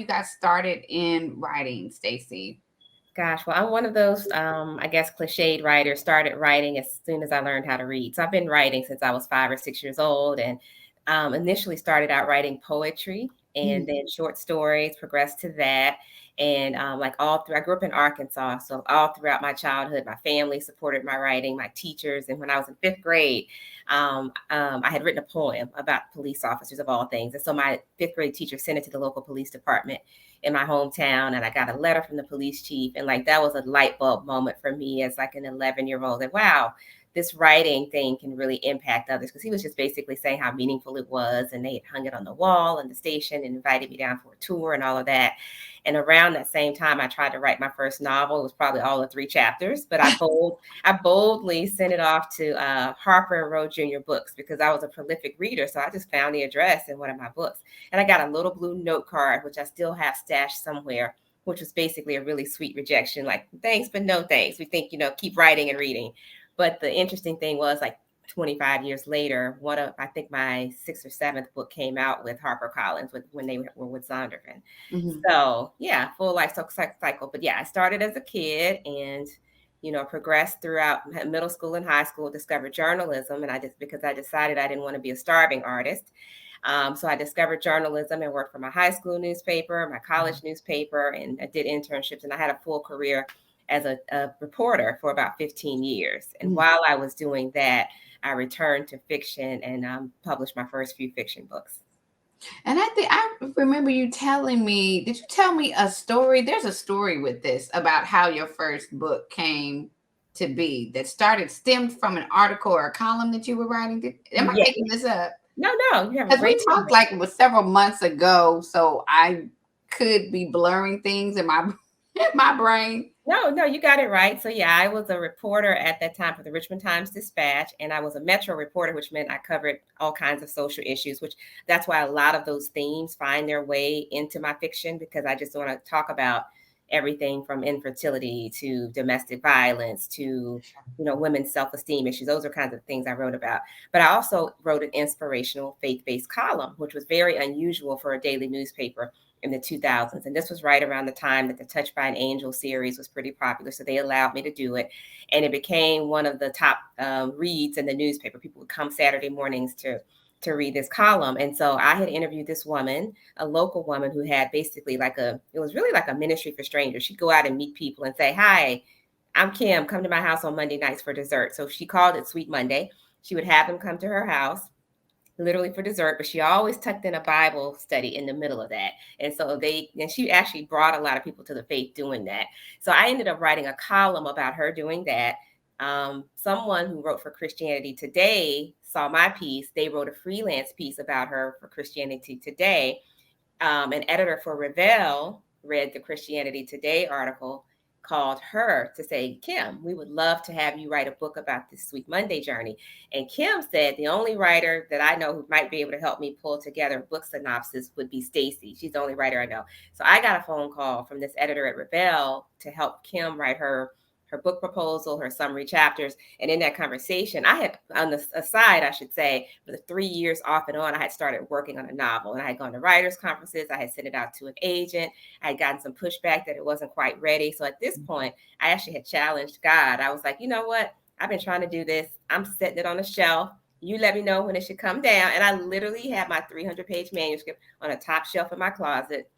you got started in writing, Stacy? Gosh, well, I'm one of those, I guess, cliched writers. Started writing as soon as I learned how to read. So I've been writing since I was 5 or 6 years old, and initially started out writing poetry and Mhm. then short stories. Progressed to that, and like all through, I grew up in Arkansas, so all throughout my childhood, my family supported my writing, my teachers, and when I was in fifth grade, I had written a poem about police officers of all things, and so my fifth grade teacher sent it to the local police department in my hometown, and I got a letter from the police chief, and like that was a light bulb moment for me as like an 11-year-old, that wow, this writing thing can really impact others, because he was just basically saying how meaningful it was, and they had hung it on the wall in the station and invited me down for a tour and all of that. And around that same time, I tried to write my first novel. It was probably all of 3 chapters, but I boldly sent it off to Harper and Row Junior Books, because I was a prolific reader. So I just found the address in one of my books, and I got a little blue note card, which I still have stashed somewhere, which was basically a really sweet rejection, like thanks, but no thanks. We think, keep writing and reading. But the interesting thing was, like, 25 years later, I think my sixth or seventh book came out with HarperCollins when they were with Zondervan. Mhm. So yeah, full life cycle. But yeah, I started as a kid, and progressed throughout middle school and high school. Discovered journalism, and because I decided I didn't want to be a starving artist. So I discovered journalism and worked for my high school newspaper, my college newspaper, and I did internships. And I had a full career as a reporter for about 15 years. And Mhm. while I was doing that, I returned to fiction and published my first few fiction books. And I think I remember you telling me, did you tell me a story? There's a story with this about how your first book came to be, that stemmed from an article or a column that you were writing. Am I Yeah. making this up? No, no, you have a Because we great talked memory. like it was several months ago, so I could be blurring things in my in my brain. No, no, you got it right. So yeah, I was a reporter at that time for the Richmond Times Dispatch, and I was a metro reporter, which meant I covered all kinds of social issues, which that's why a lot of those themes find their way into my fiction, because I just want to talk about everything from infertility to domestic violence to women's self-esteem issues. Those are kinds of things I wrote about. But I also wrote an inspirational faith-based column, which was very unusual for a daily newspaper in the 2000s. And this was right around the time that the Touched by an Angel series was pretty popular. So they allowed me to do it. And it became one of the top reads in the newspaper. People would come Saturday mornings to read this column. And so I had interviewed this woman, a local woman who had basically it was really like a ministry for strangers. She'd go out and meet people and say, hi, I'm Kim, come to my house on Monday nights for dessert. So she called it Sweet Monday. She would have them come to her house literally for dessert, but she always tucked in a Bible study in the middle of that. And she actually brought a lot of people to the faith doing that. So I ended up writing a column about her doing that. Someone who wrote for Christianity Today saw my piece. They wrote a freelance piece about her for Christianity Today. An editor for Revell read the Christianity Today article, called her to say, Kim, we would love to have you write a book about this Sweet Monday journey. And Kim said, the only writer that I know who might be able to help me pull together book synopsis would be Stacy. She's the only writer I know. So I got a phone call from this editor at Revell to help Kim write her book proposal, her summary chapters. And in that conversation, I had, on the aside, I should say, for the 3 years off and on, I had started working on a novel, and I had gone to writers' conferences. I had sent it out to an agent. I had gotten some pushback that it wasn't quite ready. So at this point, I actually had challenged God. I was like, you know what? I've been trying to do this. I'm setting it on a shelf. You let me know when it should come down. And I literally had my 300-page manuscript on a top shelf in my closet.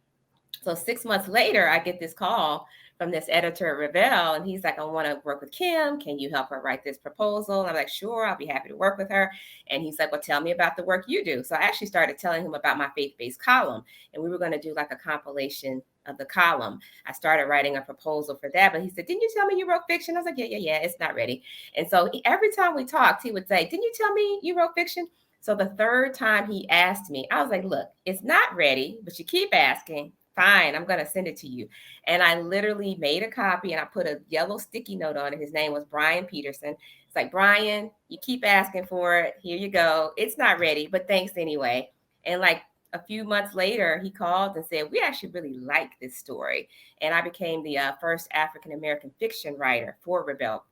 So 6 months later, I get this call from this editor at Revell, and he's like, I want to work with Kim. Can you help her write this proposal? And I'm like, sure, I'll be happy to work with her. And he's like, well, tell me about the work you do. So I actually started telling him about my faith-based column, and we were going to do like a compilation of the column. I started writing a proposal for that, but he said, didn't you tell me you wrote fiction? I was like, yeah, it's not ready. And so every time we talked, he would say, didn't you tell me you wrote fiction? So the third time he asked me, I was like, look, it's not ready, but you keep asking. Fine, I'm going to send it to you. And I literally made a copy, and I put a yellow sticky note on it. His name was Brian Peterson. It's like, Brian, you keep asking for it. Here you go. It's not ready, but thanks anyway. And like a few months later, he called and said, we actually really like this story. And I became the first African American fiction writer for Revell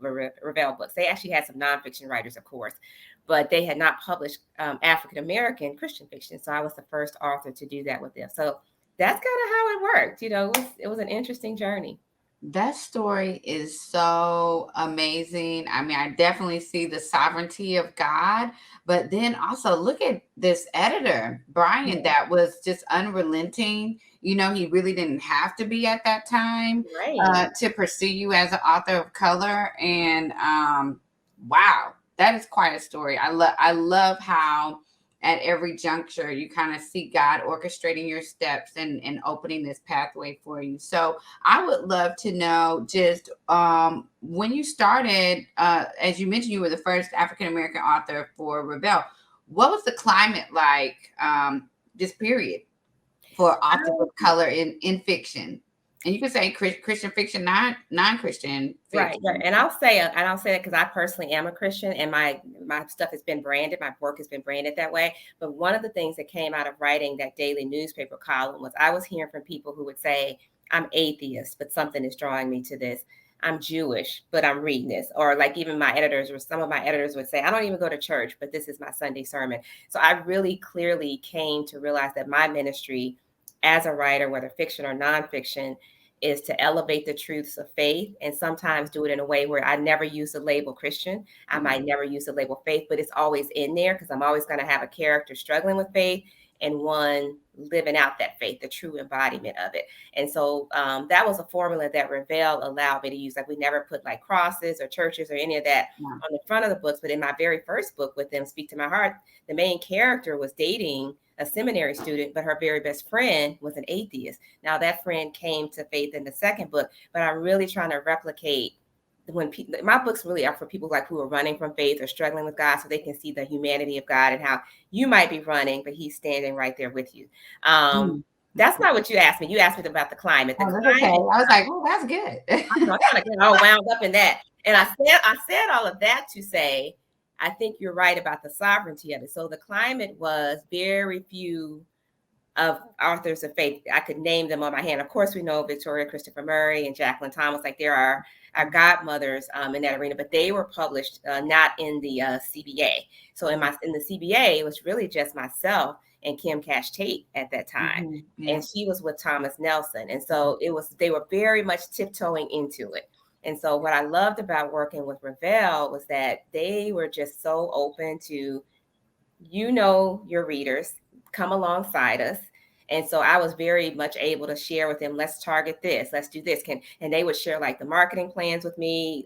Books. They actually had some nonfiction writers, of course, but they had not published African American Christian fiction. So I was the first author to do that with them. So that's kind of how it worked. It was an interesting journey. That story is so amazing. I mean, I definitely see the sovereignty of God, but then also look at this editor, Brian, Yeah. that was just unrelenting. He really didn't have to be at that time Right. to pursue you as an author of color. And wow, that is quite a story. I love how at every juncture you kind of see God orchestrating your steps and opening this pathway for you. So I would love to know just when you started, as you mentioned, you were the first African American author for Revell. What was the climate like this period for authors of color in fiction? And you can say Christian fiction, not non-Christian Right, right. fiction. And I'll say that because I personally am a Christian, and my stuff has been branded, my work has been branded that way. But one of the things that came out of writing that daily newspaper column was I was hearing from people who would say, I'm atheist, but something is drawing me to this. I'm Jewish, but I'm reading this. Or like even my editors, or some of my editors would say, I don't even go to church, but this is my Sunday sermon. So I really clearly came to realize that my ministry as a writer, whether fiction or nonfiction, is to elevate the truths of faith, and sometimes do it in a way where I never use the label Christian. I might never use the label faith, but it's always in there because I'm always going to have a character struggling with faith and one living out that faith, the true embodiment of it. And so that was a formula that Revell allowed me to use. Like we never put like crosses or churches or any of that Yeah. on the front of the books. But in my very first book with them, Speak to My Heart, the main character was dating a seminary student, but her very best friend was an atheist. Now that friend came to faith in the second book, but I'm really trying to replicate when my books really are for people like who are running from faith or struggling with God, so they can see the humanity of God and how you might be running, but He's standing right there with you. Um, Mm. that's not what you asked me. You asked me about the climate. The Oh, that's okay. I climate. was like, oh, that's good. I know I kind of get all wound up in that, and I said all of that to say I think you're right about the sovereignty of it. So the climate was very few of authors of faith. I could name them on my hand. Of course, we know Victoria Christopher Murray and Jacqueline Thomas. Like there are our godmothers in that arena, but they were published not in the CBA. So in the CBA, it was really just myself and Kim Cash Tate at that time, Yeah. and she was with Thomas Nelson. And so they were very much tiptoeing into it. And so what I loved about working with Revell was that they were just so open to your readers come alongside us. And so I was very much able to share with them, let's target this, let's do this. And they would share like the marketing plans with me.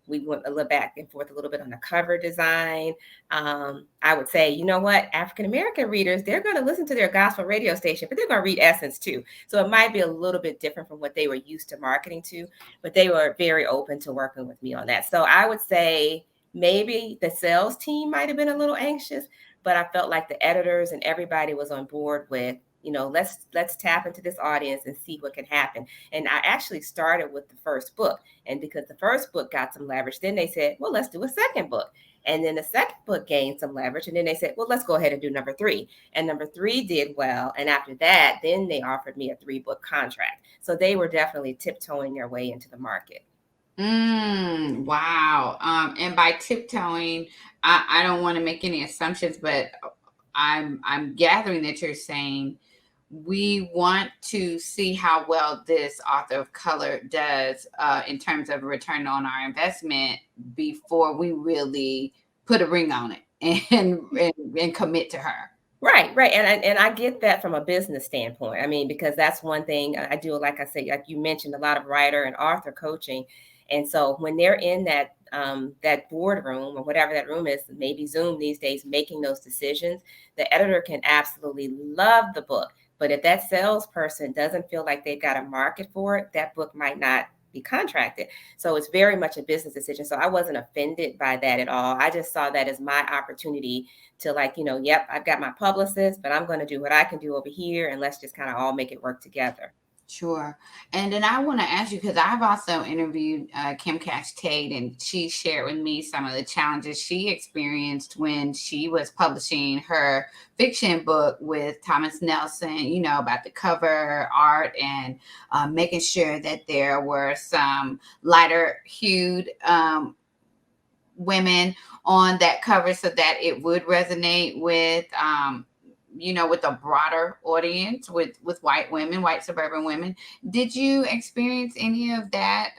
We went a little back and forth a little bit on the cover design. I would say, you know what, African American readers, they're going to listen to their gospel radio station, but they're going to read Essence too. So it might be a little bit different from what they were used to marketing to, but they were very open to working with me on that. So I would say maybe the sales team might have been a little anxious, but I felt like the editors and everybody was on board with, let's tap into this audience and see what can happen. And I actually started with the first book, and because the first book got some leverage, then they said, well, let's do a second book. And then the second book gained some leverage, and then they said, well, let's go ahead and do number 3. And number 3 did well, and after that, then they offered me a 3-book contract. So they were definitely tiptoeing their way into the market. Wow. And by tiptoeing, I don't want to make any assumptions, but I'm gathering that you're saying we want to see how well this author of color does in terms of return on our investment before we really put a ring on it and commit to her. Right, right. And I get that from a business standpoint. I mean, because that's one thing I do, like I say, like you mentioned, a lot of writer and author coaching. And so when they're in that boardroom or whatever that room is, maybe Zoom these days, making those decisions, the editor can absolutely love the book. But if that salesperson doesn't feel like they've got a market for it, that book might not be contracted. So it's very much a business decision. So I wasn't offended by that at all. I just saw that as my opportunity to yep, I've got my publicist, but I'm going to do what I can do over here, and let's just kind of all make it work together. Sure. And then I want to ask you, because I've also interviewed Kim Cash Tate, and she shared with me some of the challenges she experienced when she was publishing her fiction book with Thomas Nelson, about the cover art and making sure that there were some lighter hued women on that cover so that it would resonate with with a broader audience, with white women, white suburban women. Did you experience any of that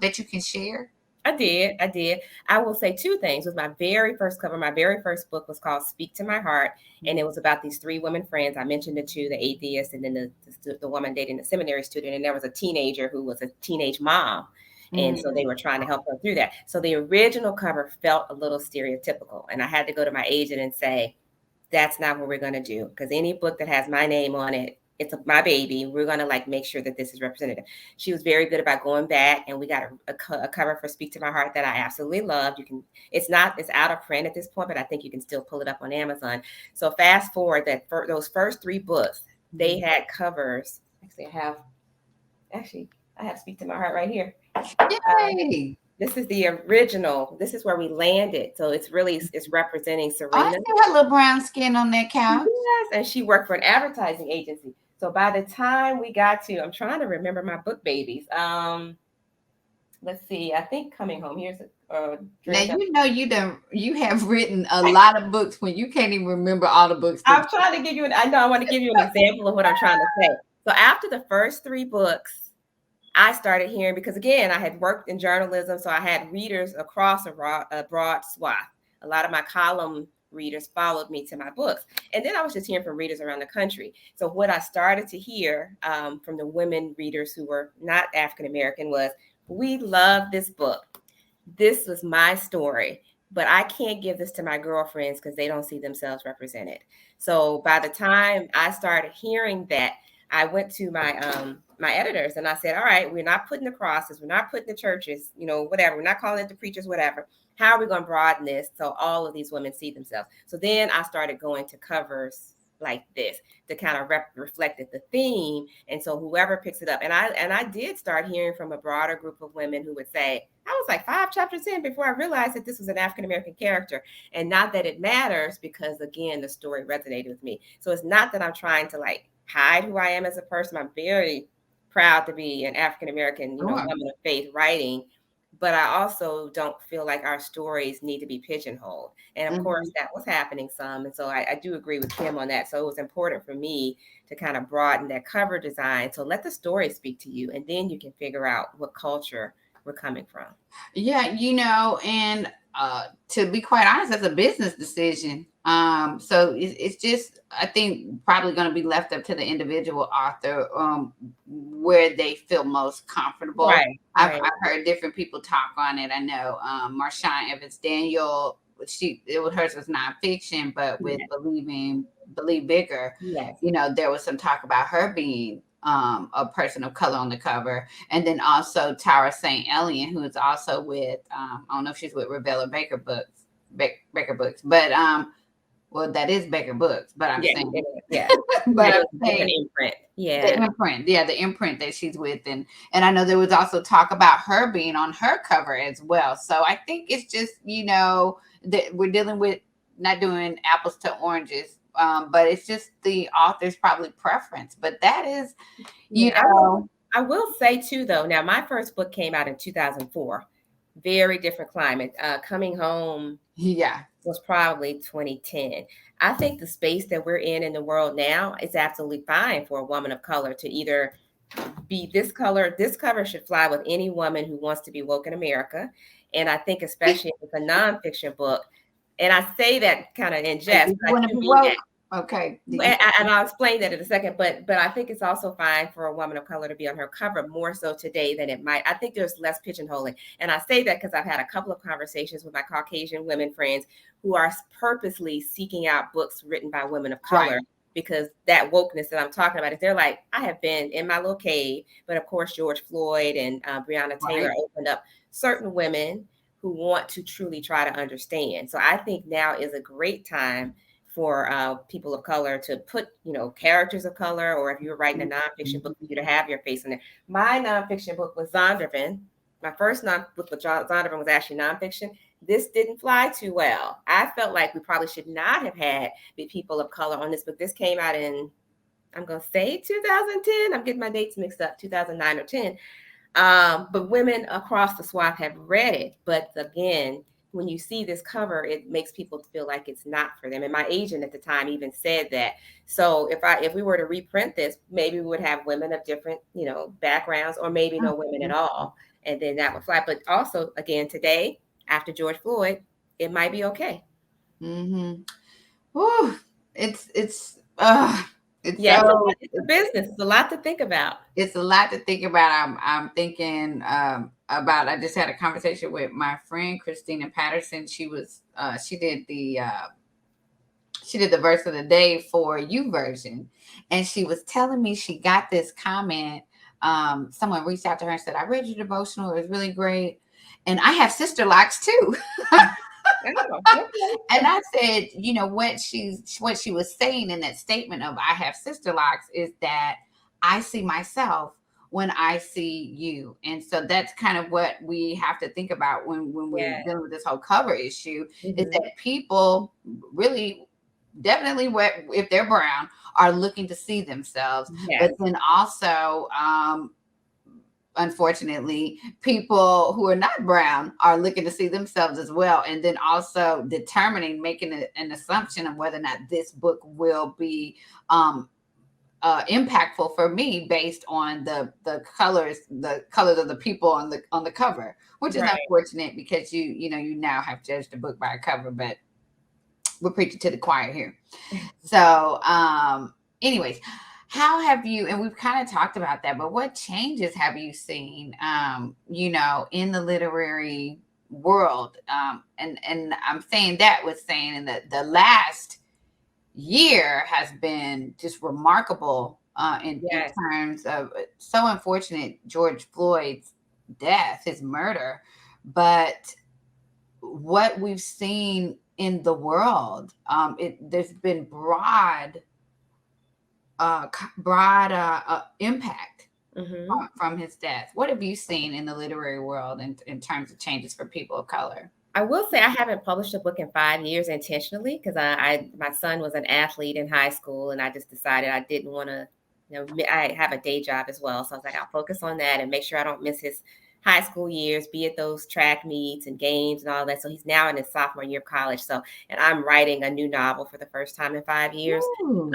that you can share? I did. I did. I will say two things. With my very first cover, my very first book was called Speak to My Heart. And it was about these three women friends. I mentioned the two, the atheist, and then the woman dating the seminary student. And there was a teenager who was a teenage mom. And so they were trying to help her through that. So the original cover felt a little stereotypical. And I had to go to my agent and say, that's not what we're going to do. Because any book that has my name on it, my baby. We're going to like make sure that this is representative. She was very good about going back, and we got a cover for Speak to My Heart that I absolutely loved. It's out of print at this point, but I think you can still pull it up on Amazon. So fast forward that for those first three books, they had covers. Actually, I have Speak to My Heart right here. Yay! This is the original. This is where we landed. So it's representing Serena. I see her little brown skin on that couch. Yes, and she worked for an advertising agency. So by the time we got to, I'm trying to remember my book babies. Let's see. I think Coming Home. Here's now you have written a lot of books when you can't even remember all the books. I'm trying to give you I want to give you an example of what I'm trying to say. So after the first three books, I started hearing, because again, I had worked in journalism, so I had readers across a broad swath. A lot of my column readers followed me to my books. And then I was just hearing from readers around the country. So what I started to hear from the women readers who were not African-American was, we love this book. This was my story, but I can't give this to my girlfriends because they don't see themselves represented. So by the time I started hearing that, I went to my my editors and I said, all right, we're not putting the crosses, we're not putting the churches, whatever, we're not calling it the preachers, whatever. How are we going to broaden this so all of these women see themselves? So then I started going to covers like this to kind of reflected the theme. And so whoever picks it up, and I did start hearing from a broader group of women who would say, I was like 5 chapters in before I realized that this was an African-American character. And not that it matters, because again, the story resonated with me. So it's not that I'm trying to like hide who I am as a person. I'm very proud to be an African-American, woman of faith writing, but I also don't feel like our stories need to be pigeonholed. And of course that was happening some. And so I do agree with Kim on that. So it was important for me to kind of broaden that cover design. So let the story speak to you, and then you can figure out what culture we're coming from. Yeah, and to be quite honest, that's a business decision. So it's just, I think, probably going to be left up to the individual author where they feel most comfortable. Right. I've heard different people talk on it. I know Marshawn Evans Daniel, hers was nonfiction, but with Believe Bigger, there was some talk about her being a person of color on the cover. And then also Tara St. Elian, who is also with, I don't know if she's with Revell or Baker Books, but well, that is Baker Books, but I'm saying, but I'm saying imprint. The imprint that she's with. And I know there was also talk about her being on her cover as well. So I think it's just, that we're dealing with not doing apples to oranges. But it's just the author's probably preference. But that is, I will say too, though, now my first book came out in 2004. Very different climate. Coming Home was probably 2010. I think the space that we're in the world now is absolutely fine for a woman of color to either be this color. This cover should fly with any woman who wants to be woke in America. And I think especially if it's a nonfiction book, and I say that kind of in jest. Okay. And I'll explain that in a second. But I think it's also fine for a woman of color to be on her cover, more so today than it might. I think there's less pigeonholing. And I say that because I've had a couple of conversations with my Caucasian women friends who are purposely seeking out books written by women of color. Because that wokeness that I'm talking about, is they're like, I have been in my little cave, but of course, George Floyd and Breonna Taylor opened up certain women who want to truly try to understand. So I think now is a great time for people of color to put, characters of color, or if you're writing a nonfiction book, for you to have your face in there. My nonfiction book was Zondervan. My first book with Zondervan was actually nonfiction. This didn't fly too well. I felt like we probably should not have had the people of color on this book. This came out in, I'm going to say 2010. I'm getting my dates mixed up, 2009 or 10. But women across the swath have read it. But again, when you see this cover, it makes people feel like it's not for them. And my agent at the time even said that. So if we were to reprint this, maybe we would have women of different, backgrounds, or maybe no women at all. And then that would fly. But also, again, today, after George Floyd, it might be okay. Mm-hmm. Whew. It's Yeah, so it's a business. It's a lot to think about. it's a lot to think about. I'm thinking about. I just had a conversation with my friend Christina Patterson. She did the verse of the day for you version, and she was telling me she got this comment. Someone reached out to her and said, "I read your devotional. It was really great, and I have sister locks too." Oh, okay. And I said, what she was saying in that statement of "I have sister locks" is that I see myself when I see you, and so that's kind of what we have to think about when we're Yeah. dealing with this whole cover issue. Is Mhm. that people really, definitely, what if they're brown, are looking to see themselves, but Yes. then also, unfortunately, people who are not brown are looking to see themselves as well, and then also making an assumption of whether or not this book will be um, impactful for me based on the colors of the people on the cover, which is Right. unfortunate because you now have judged a book by a cover, but we're preaching to the choir here. So, anyways, how have you, and we've kind of talked about that, but what changes have you seen, in the literary world? And I'm saying that with saying in the last year has been just remarkable, in Yes. terms of so unfortunate George Floyd's death, his murder, but what we've seen in the world, there's been broad impact Mhm. from his death. What have you seen in the literary world in terms of changes for people of color? I will say I haven't published a book in 5 years intentionally because my son was an athlete in high school, and I just decided I didn't want to. I have a day job as well, so I was like, I'll focus on that and make sure I don't miss his high school years, be at those track meets and games and all that. So he's now in his sophomore year of college. So, and I'm writing a new novel for the first time in 5 years. Ooh,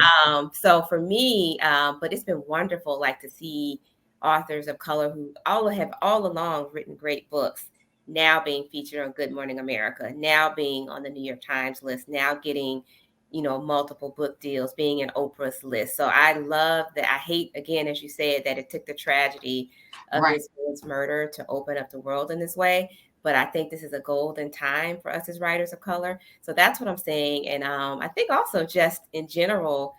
So for me, but it's been wonderful, like to see authors of color who all have all along written great books now being featured on Good Morning America, now being on the New York Times list, now getting, multiple book deals, being in Oprah's list. So I love that. I hate, again, as you said, that it took the tragedy of right. this man's murder to open up the world in this way. But I think this is a golden time for us as writers of color. So that's what I'm saying. And I think also just in general,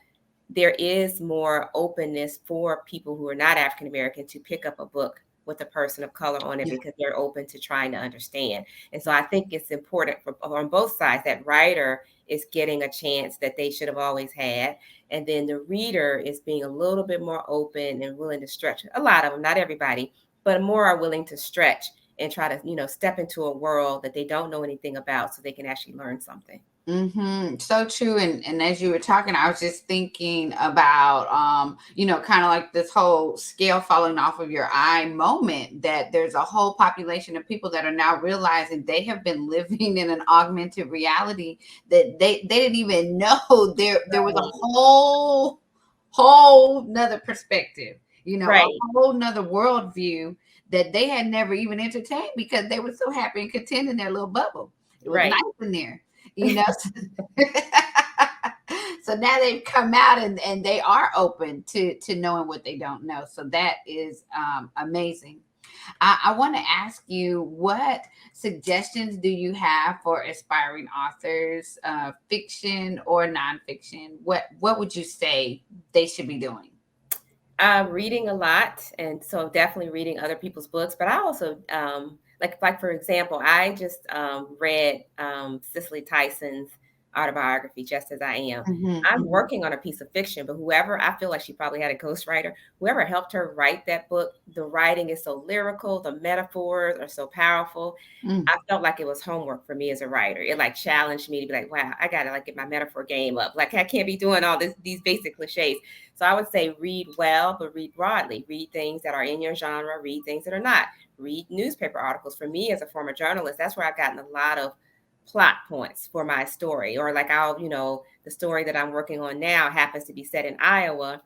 there is more openness for people who are not African American to pick up a book with a person of color on it Yeah. because they're open to trying to understand. And so I think it's important for on both sides that writer is getting a chance that they should have always had. And then the reader is being a little bit more open and willing to stretch. A lot of them, not everybody, but more are willing to stretch and try to, step into a world that they don't know anything about so they can actually learn something. So true. And as you were talking, I was just thinking about, kind of like this whole scale falling off of your eye moment, that there's a whole population of people that are now realizing they have been living in an augmented reality that they didn't even know there was a whole nother perspective, a Right, whole nother worldview that they had never even entertained because they were so happy and content in their little bubble. It was nice right, in there, you know. So now they've come out and they are open to knowing what they don't know. So that is amazing. I want to ask you, what suggestions do you have for aspiring authors, fiction or nonfiction? What would you say they should be doing? reading a lot, and so definitely reading other people's books. But I also like for example, I just read Cicely Tyson's autobiography, Just as I Am. Hmm. I'm Hmm. working on a piece of fiction, but whoever I feel like she probably had a ghostwriter, whoever helped her write that book, the writing is so lyrical, the metaphors are so powerful. Mm. I felt like it was homework for me as a writer. It like challenged me to be like, wow, I gotta like get my metaphor game up. Like I can't be doing all these basic cliches. So I would say read well, but read broadly. Read things that are in your genre, read things that are not. Read newspaper articles. For me as a former journalist, that's where I've gotten a lot of plot points for my story. Or like the story that I'm working on now happens to be set in Iowa.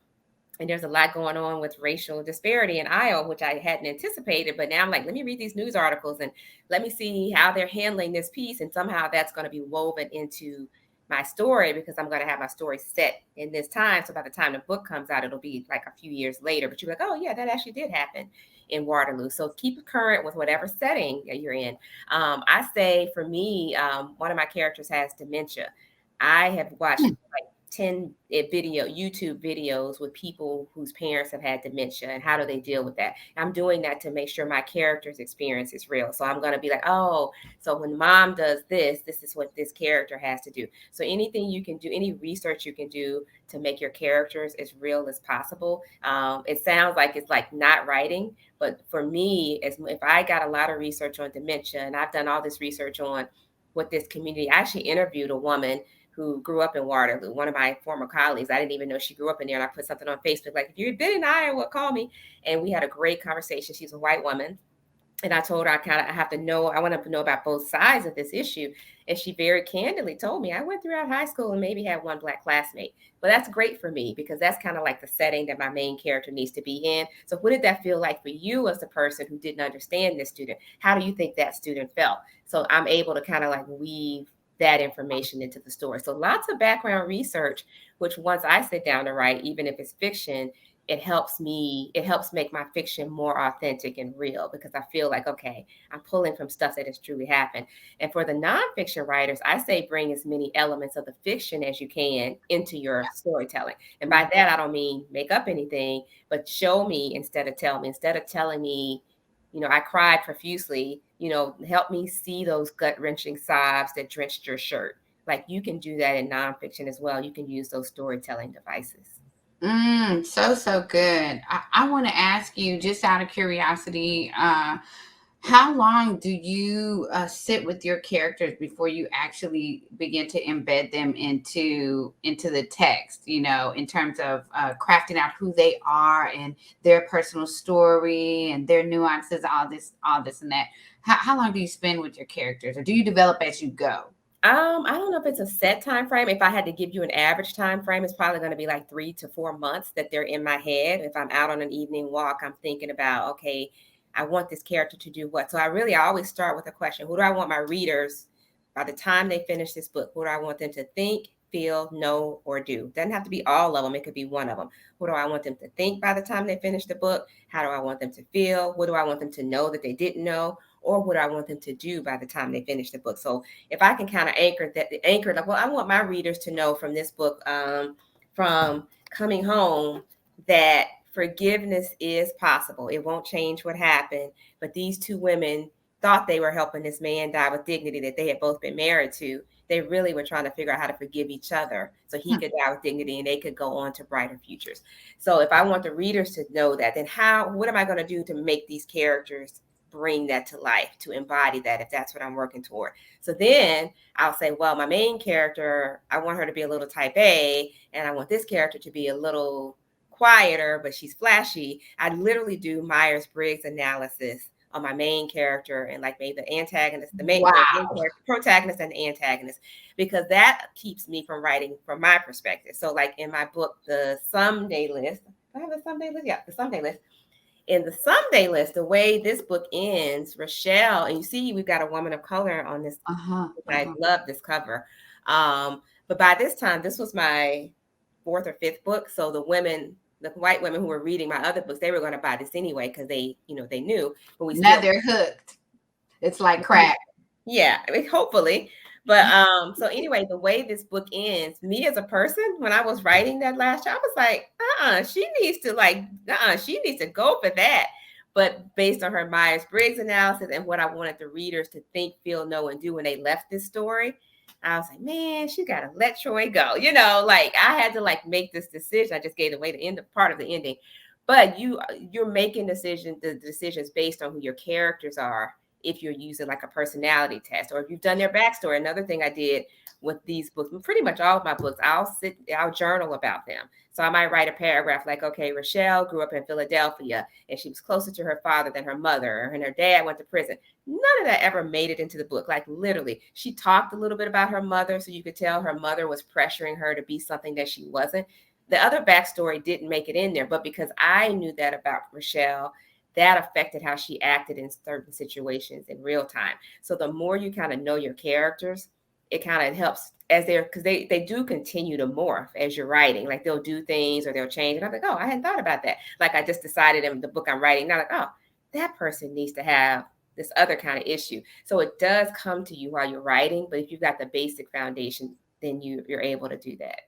And there's a lot going on with racial disparity in Iowa, which I hadn't anticipated. But now I'm like, let me read these news articles and let me see how they're handling this piece. And somehow that's going to be woven into my story, because I'm going to have my story set in this time. So by the time the book comes out, it'll be like a few years later. But you're like, oh, yeah, that actually did happen in Waterloo. So keep it current with whatever setting that you're in. I say for me, one of my characters has dementia. I have watched 10 YouTube videos with people whose parents have had dementia and how do they deal with that. I'm doing that to make sure my character's experience is real. So I'm going to be like, oh, so when mom does this, this is what this character has to do. So anything you can do, any research you can do to make your characters as real as possible. It sounds like it's like not writing, but for me, if I got a lot of research on dementia, and I've done all this research on what this community, I actually interviewed a woman who grew up in Waterloo, one of my former colleagues. I didn't even know she grew up in there. And I put something on Facebook, like, if you've been in Iowa, call me. And we had a great conversation. She's a white woman. And I told her I want to know about both sides of this issue. And she very candidly told me, I went throughout high school and maybe had one Black classmate. But that's great for me, because that's kind of like the setting that my main character needs to be in. So what did that feel like for you as a person who didn't understand this student? How do you think that student felt? So I'm able to kind of like weave that information into the story. So lots of background research, which once I sit down to write, even if it's fiction, it helps make my fiction more authentic and real, because I feel like, okay, I'm pulling from stuff that has truly happened. And for the nonfiction writers, I say bring as many elements of the fiction as you can into your storytelling. And by that, I don't mean make up anything, but show me instead of tell me. Instead of telling me, I cried profusely, help me see those gut-wrenching sobs that drenched your shirt. Like, you can do that in nonfiction as well. You can use those storytelling devices. So good. I want to ask you, just out of curiosity, how long do you sit with your characters before you actually begin to embed them into the text? In terms of crafting out who they are and their personal story and their nuances, all this and that. How long do you spend with your characters, or do you develop as you go? I don't know if it's a set time frame. If I had to give you an average time frame, it's probably going to be like 3 to 4 months that they're in my head. If I'm out on an evening walk, I'm thinking about, okay, I want this character to do what. So I always start with a question. Who do I want my readers, by the time they finish this book, who do I want them to think, feel, know, or do? Doesn't have to be all of them. It could be one of them. Who do I want them to think by the time they finish the book? How do I want them to feel? What do I want them to know that they didn't know? Or what I want them to do by the time they finish the book. So if I can kind of anchor like, well, I want my readers to know from this book, from coming home, that forgiveness is possible. It won't change what happened, but these two women thought they were helping this man die with dignity that they had both been married to. They really were trying to figure out how to forgive each other so he could die with dignity and they could go on to brighter futures. So if I want the readers to know that, then what am I going to do to make these characters bring that to life, to embody that, if that's what I'm working toward? So then I'll say, well, my main character, I want her to be a little type A, and I want this character to be a little quieter, but she's flashy. I literally do Myers-Briggs analysis on my main character and like maybe the antagonist, the protagonist and the antagonist, because that keeps me from writing from my perspective. So like in my book, The Someday List, I have a Someday List? Yeah, The Someday List. In The Someday List, the way this book ends, Rochelle, and you see we've got a woman of color on this. I love this cover. But by this time, this was my 4th or 5th book. So the white women who were reading my other books, they were going to buy this anyway because they knew. But now they're hooked. It's like crack. Yeah, I mean, hopefully. But so anyway, the way this book ends, me as a person, when I was writing that last chapter, I was like, she needs to go for that. But based on her Myers-Briggs analysis and what I wanted the readers to think, feel, know, and do when they left this story, I was like, man, she got to let Troy go. Like I had to like make this decision. I just gave away the part of the ending. But you're making the decisions based on who your characters are if you're using like a personality test, or if you've done their backstory. Another thing I did with these books, pretty much all of my books, I'll journal about them. So I might write a paragraph like, okay, Rochelle grew up in Philadelphia and she was closer to her father than her mother, and her dad went to prison. None of that ever made it into the book. Like literally, she talked a little bit about her mother, so you could tell her mother was pressuring her to be something that she wasn't. The other backstory didn't make it in there, but because I knew that about Rochelle, that affected how she acted in certain situations in real time. So the more you kind of know your characters, it kind of helps as they're, because they do continue to morph as you're writing. Like they'll do things or they'll change. And I'm like, oh, I hadn't thought about that. Like I just decided in the book I'm writing now, like, oh, that person needs to have this other kind of issue. So it does come to you while you're writing, but if you've got the basic foundation, then you're able to do that.